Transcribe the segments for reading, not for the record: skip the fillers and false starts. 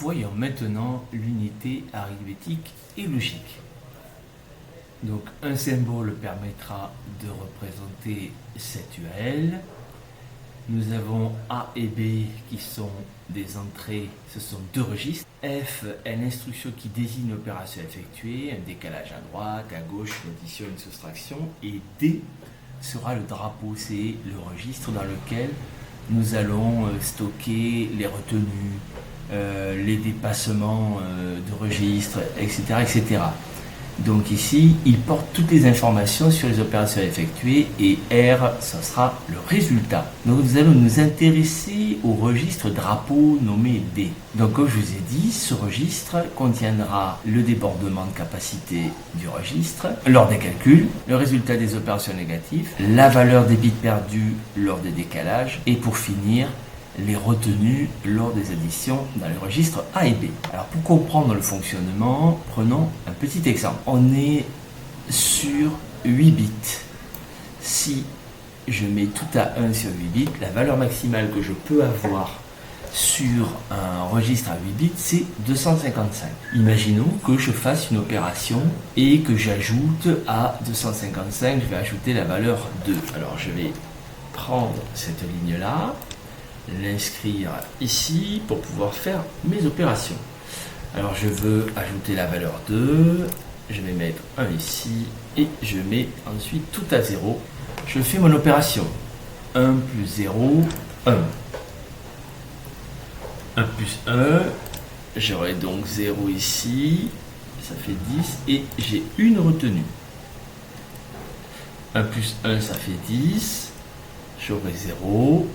Voyons maintenant l'unité arithmétique et logique. Donc un symbole permettra de représenter cette URL. Nous avons A et B qui sont des entrées, ce sont deux registres. F est l'instruction qui désigne l'opération effectuée, un décalage à droite, à gauche, une addition, une soustraction. Et D sera le drapeau, c'est le registre dans lequel nous allons stocker les retenues, les dépassements de registre, etc., etc. Donc ici, il porte toutes les informations sur les opérations effectuées et R, ça sera le résultat. Donc nous allons nous intéresser au registre drapeau nommé D. Donc comme je vous ai dit, ce registre contiendra le débordement de capacité du registre lors des calculs, le résultat des opérations négatives, la valeur des bits perdus lors des décalages et pour finir, les retenues lors des additions dans les registres A et B. Alors pour comprendre le fonctionnement, prenons un petit exemple. On est sur 8 bits. Si je mets tout à 1 sur 8 bits, la valeur maximale que je peux avoir sur un registre à 8 bits, c'est 255. Imaginons que je fasse une opération et que j'ajoute à 255, je vais ajouter la valeur 2. Alors je vais prendre cette ligne-là, l'inscrire ici pour pouvoir faire mes opérations. Alors je veux ajouter la valeur 2, je vais mettre 1 ici et je mets ensuite tout à 0. Je fais mon opération. 1 plus 0, 1. 1 plus 1, j'aurai donc 0 ici, ça fait 10 et j'ai une retenue. 1 plus 1, ça fait 10, j'aurai 0.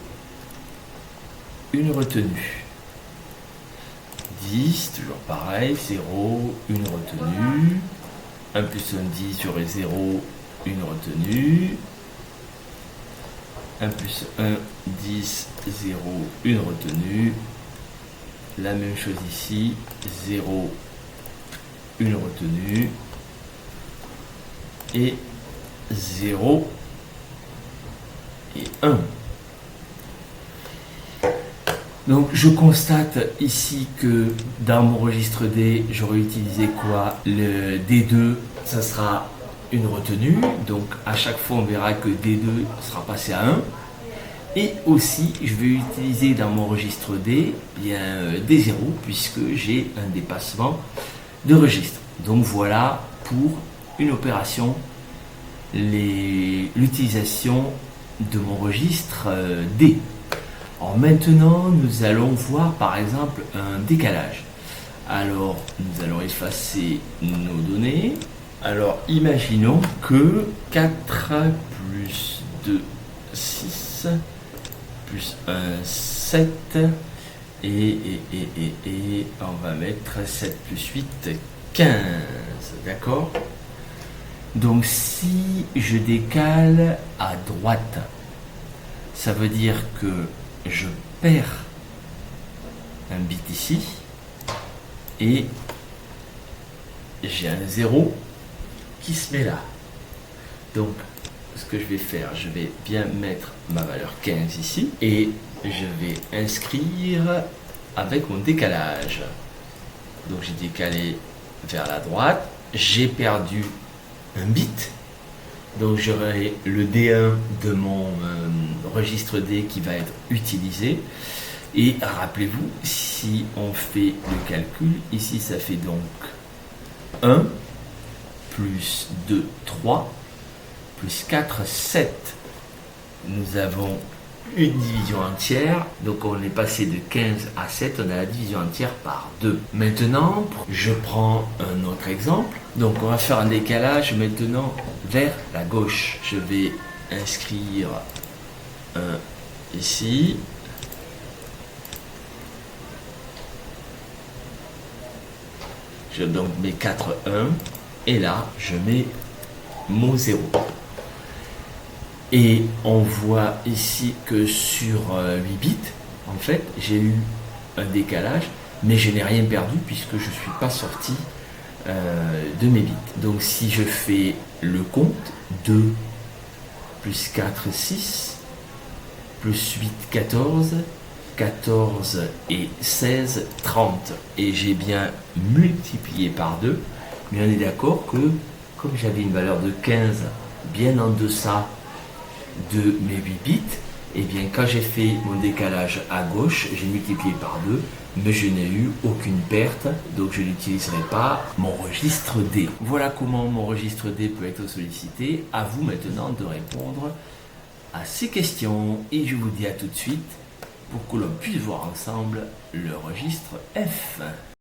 Une retenue. 10, toujours pareil, 0, une retenue. 1 plus 1, 10, j'aurai 0, une retenue. 1 plus 1, 10, 0, une retenue. La même chose ici, 0, une retenue. Et 0 et 1. Donc je constate ici que dans mon registre D, j'aurais utilisé quoi? Le D2, ça sera une retenue. Donc à chaque fois, on verra que D2 sera passé à 1. Et aussi, je vais utiliser dans mon registre D, bien D0, puisque j'ai un dépassement de registre. Donc voilà pour une opération, l'utilisation de mon registre D. Alors maintenant, nous allons voir par exemple un décalage. Alors, nous allons effacer nos données. Alors, imaginons que 4 plus 2, 6, plus 1, 7, et on va mettre 7 plus 8, 15, d'accord? Donc, si je décale à droite, ça veut dire que je perds un bit ici et j'ai un 0 qui se met là. Donc ce que je vais faire, je vais bien mettre ma valeur 15 ici et je vais inscrire avec mon décalage. Donc j'ai décalé vers la droite, j'ai perdu un bit. Donc j'aurai le D1 de mon registre D qui va être utilisé. Et rappelez-vous, si on fait le calcul, ici ça fait donc 1, plus 2, 3, plus 4, 7. Nous avons une division entière, donc on est passé de 15 à 7, on a la division entière par 2. Maintenant, je prends un autre exemple. Donc on va faire un décalage maintenant vers la gauche. Je vais inscrire 1 ici. Je donc mets 4, 1. Et là, je mets mon 0. Et on voit ici que sur 8 bits, en fait, j'ai eu un décalage, mais je n'ai rien perdu puisque je ne suis pas sorti de mes bits. Donc si je fais le compte, 2 plus 4, 6, plus 8, 14, 14 et 16, 30. Et j'ai bien multiplié par 2. Mais on est d'accord que, comme j'avais une valeur de 15 bien en deçà de mes 8 bits, et bien quand j'ai fait mon décalage à gauche, j'ai multiplié par 2, mais je n'ai eu aucune perte, donc je n'utiliserai pas mon registre D. Voilà comment mon registre D peut être sollicité. À vous maintenant de répondre à ces questions, et je vous dis à tout de suite pour que l'on puisse voir ensemble le registre F.